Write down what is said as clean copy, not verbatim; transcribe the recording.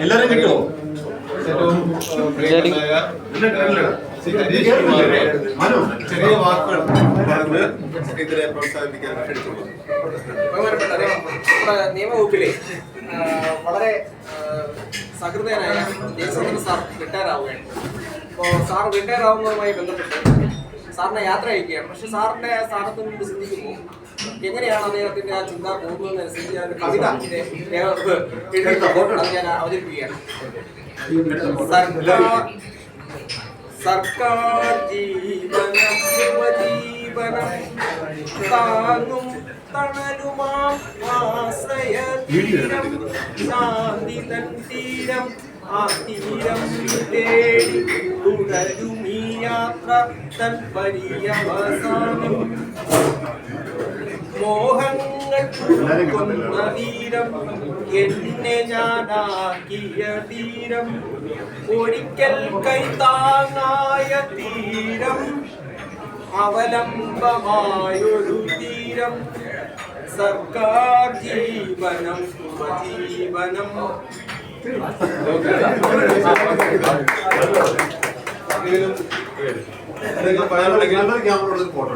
എല്ലാരും കിട്ടുമോ? ചെറിയ വാക്കുകൾ പറഞ്ഞ് ഇതിനെ പ്രോത്സാഹിപ്പിക്കാൻ ക്ഷണിച്ചുള്ളൂ. നമ്മുടെ നിയമവകുപ്പിലെ വളരെ സഹൃദയനായ ജയചന്ദ്രൻ സാർ റിട്ടയർ ആവുകയാണ്. അപ്പോൾ സാർ റിട്ടയർ ആവുന്നതുമായി ബന്ധപ്പെട്ട് സാറിനെ യാത്ര അയക്കുകയാണ്. പക്ഷെ സാറിന്റെ സ്ഥാനത്ത് നിന്ന് ചിന്തിക്കുമ്പോൾ എങ്ങനെയാണ് അദ്ദേഹത്തിന്റെ ആ ചിന്ത പോകുന്നതനുസരിച്ച് ഞാൻ കവിത ഞാൻ അവതരിപ്പിക്കുകയാണ്. സർക്കാർ ജീവനം ശുഭജീവനം താങ്ങും തണലുമാം ആശ്രയതീരം ശാന്തി തൻ തീരം ആ തീരം തേടി തുടരും ഈ യാത്ര തൻ പര്യവസാനം മോഹങ്ങൾ കൊന്ന തീരം എന്നെ ഞാനാക്കിയ തീരം ഒരിക്കൽ കൈത്താങ്ങായ തീരം അവലംബമായൊരു തീരം സർക്കാർ ജീവനം ഉപജീവനം. Camera photo